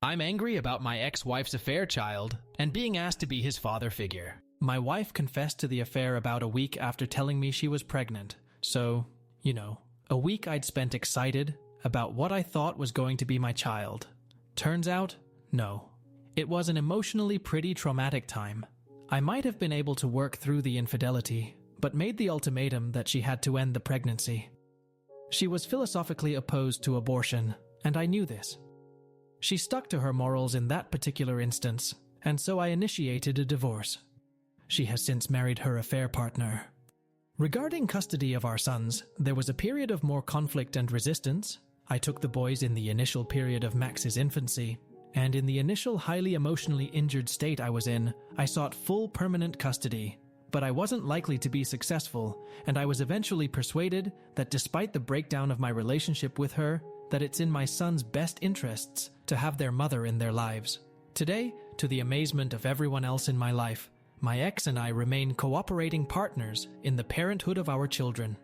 I'm angry about my ex-wife's affair child and being asked to be his father figure. My wife confessed to the affair about a week after telling me she was pregnant. So, a week I'd spent excited about what I thought was going to be my child. Turns out, no. It was an emotionally pretty traumatic time. I might have been able to work through the infidelity, but made the ultimatum that she had to end the pregnancy. She was philosophically opposed to abortion, and I knew this. She stuck to her morals in that particular instance, and so I initiated a divorce. She has since married her affair partner. Regarding custody of our sons, there was a period of more conflict and resistance. I took the boys in the initial period of Max's infancy, and in the initial highly emotionally injured state I was in, I sought full permanent custody. But I wasn't likely to be successful, and I was eventually persuaded that despite the breakdown of my relationship with her, that it's in my sons' best interests to have their mother in their lives. Today, to the amazement of everyone else in my life, my ex and I remain cooperating partners in the parenthood of our children.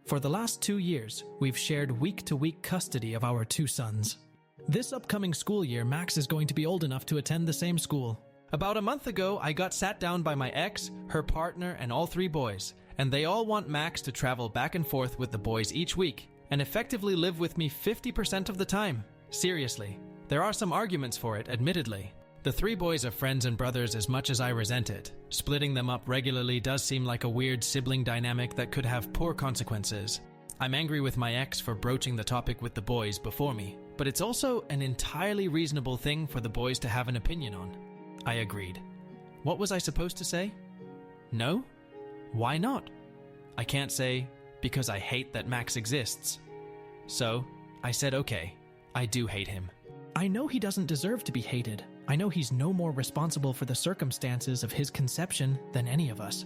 For the last 2 years, we've shared week-to-week custody of our 2 sons. This upcoming school year, Max is going to be old enough to attend the same school. About a month ago, I got sat down by my ex, her partner, and all 3 boys, and they all want Max to travel back and forth with the boys each week and effectively live with me 50% of the time. Seriously, there are some arguments for it, admittedly. The 3 boys are friends and brothers as much as I resent it. Splitting them up regularly does seem like a weird sibling dynamic that could have poor consequences. I'm angry with my ex for broaching the topic with the boys before me, but it's also an entirely reasonable thing for the boys to have an opinion on. I agreed. What was I supposed to say? No? Why not? I can't say, because I hate that Max exists. So, I said okay, I do hate him. I know he doesn't deserve to be hated. I know he's no more responsible for the circumstances of his conception than any of us.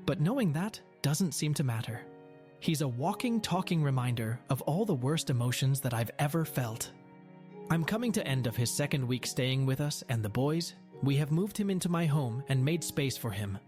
But knowing that doesn't seem to matter. He's a walking, talking reminder of all the worst emotions that I've ever felt. I'm coming to end of his 2nd week staying with us and the boys. We have moved him into my home and made space for him.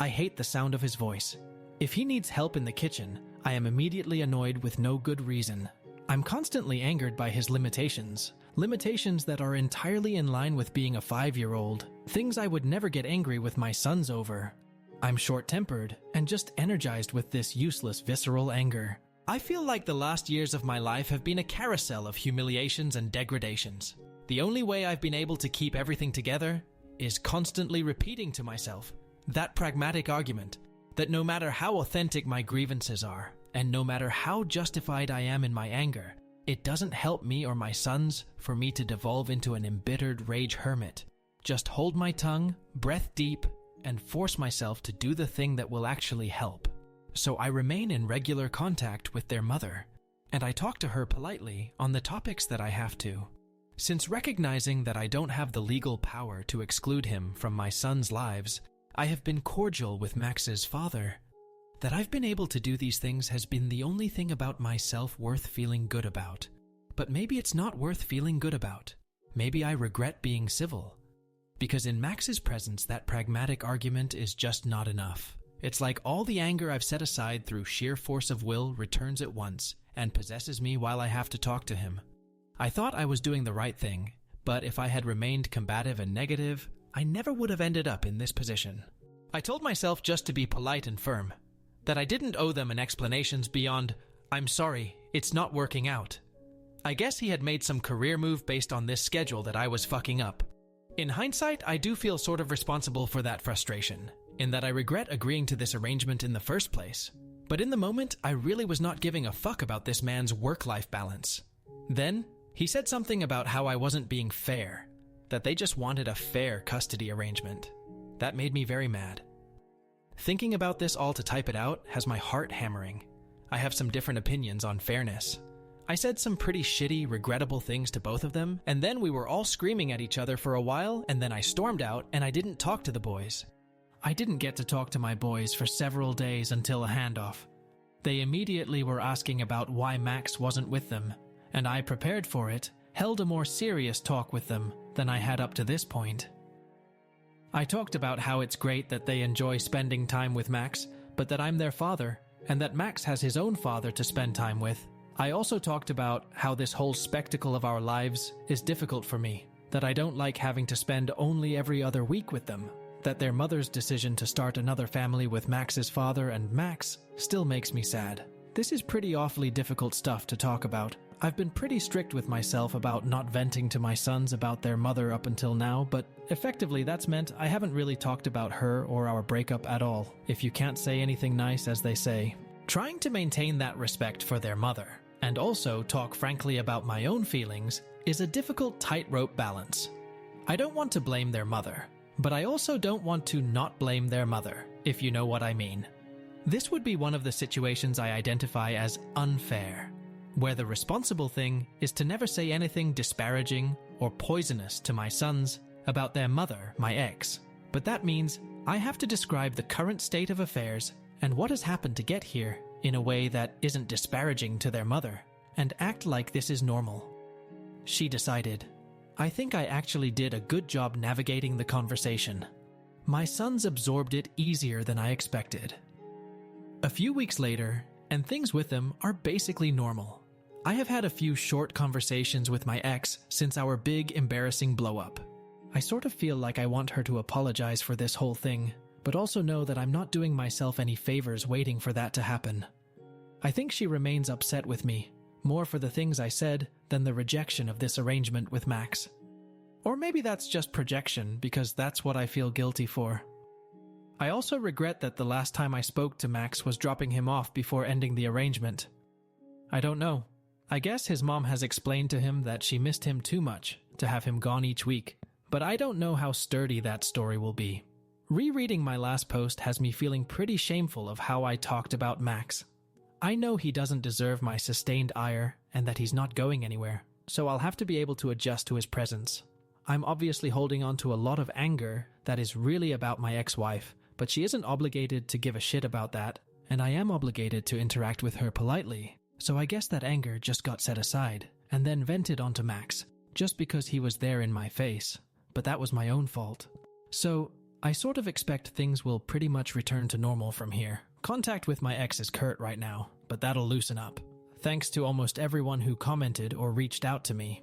I hate the sound of his voice. If he needs help in the kitchen, I am immediately annoyed with no good reason. I'm constantly angered by his limitations that are entirely in line with being a 5-year-old, things I would never get angry with my sons over. I'm short-tempered and just energized with this useless visceral anger. I feel like the last years of my life have been a carousel of humiliations and degradations. The only way I've been able to keep everything together is constantly repeating to myself that pragmatic argument that no matter how authentic my grievances are, and no matter how justified I am in my anger, it doesn't help me or my sons for me to devolve into an embittered rage hermit. Just hold my tongue, breath deep, and force myself to do the thing that will actually help. So I remain in regular contact with their mother, and I talk to her politely on the topics that I have to. Since recognizing that I don't have the legal power to exclude him from my sons' lives, I have been cordial with Max's father. That I've been able to do these things has been the only thing about myself worth feeling good about. But maybe it's not worth feeling good about. Maybe I regret being civil. Because in Max's presence, that pragmatic argument is just not enough. It's like all the anger I've set aside through sheer force of will returns at once and possesses me while I have to talk to him. I thought I was doing the right thing, but if I had remained combative and negative, I never would have ended up in this position. I told myself just to be polite and firm, that I didn't owe them an explanations beyond, "I'm sorry, it's not working out." I guess he had made some career move based on this schedule that I was fucking up. In hindsight, I do feel sort of responsible for that frustration, in that I regret agreeing to this arrangement in the first place. But in the moment, I really was not giving a fuck about this man's work-life balance. Then, he said something about how I wasn't being fair, that they just wanted a fair custody arrangement. That made me very mad. Thinking about this all to type it out has my heart hammering. I have some different opinions on fairness. I said some pretty shitty, regrettable things to both of them, and then we were all screaming at each other for a while, and then I stormed out and I didn't talk to the boys. I didn't get to talk to my boys for several days until a handoff. They immediately were asking about why Max wasn't with them, and I prepared for it, held a more serious talk with them than I had up to this point. I talked about how it's great that they enjoy spending time with Max, but that I'm their father, and that Max has his own father to spend time with. I also talked about how this whole spectacle of our lives is difficult for me, that I don't like having to spend only every other week with them, that their mother's decision to start another family with Max's father and Max still makes me sad. This is pretty awfully difficult stuff to talk about. I've been pretty strict with myself about not venting to my sons about their mother up until now, but effectively that's meant I haven't really talked about her or our breakup at all, if you can't say anything nice, as they say. Trying to maintain that respect for their mother, and also talk frankly about my own feelings, is a difficult tightrope balance. I don't want to blame their mother, but I also don't want to not blame their mother, if you know what I mean. This would be one of the situations I identify as unfair, where the responsible thing is to never say anything disparaging or poisonous to my sons about their mother, my ex. But that means I have to describe the current state of affairs and what has happened to get here in a way that isn't disparaging to their mother, and act like this is normal. She decided. I think I actually did a good job navigating the conversation. My sons absorbed it easier than I expected. A few weeks later, and things with them are basically normal. I have had a few short conversations with my ex since our big embarrassing blow-up. I sort of feel like I want her to apologize for this whole thing, but also know that I'm not doing myself any favors waiting for that to happen. I think she remains upset with me, more for the things I said than the rejection of this arrangement with Max. Or maybe that's just projection, because that's what I feel guilty for. I also regret that the last time I spoke to Max was dropping him off before ending the arrangement. I don't know. I guess his mom has explained to him that she missed him too much to have him gone each week, but I don't know how sturdy that story will be. Rereading my last post has me feeling pretty shameful of how I talked about Max. I know he doesn't deserve my sustained ire and that he's not going anywhere, so I'll have to be able to adjust to his presence. I'm obviously holding on to a lot of anger that is really about my ex-wife, but she isn't obligated to give a shit about that, and I am obligated to interact with her politely, so I guess that anger just got set aside, and then vented onto Max, just because he was there in my face, but that was my own fault. So, I sort of expect things will pretty much return to normal from here. Contact with my ex is curt right now, but that'll loosen up. Thanks to almost everyone who commented or reached out to me.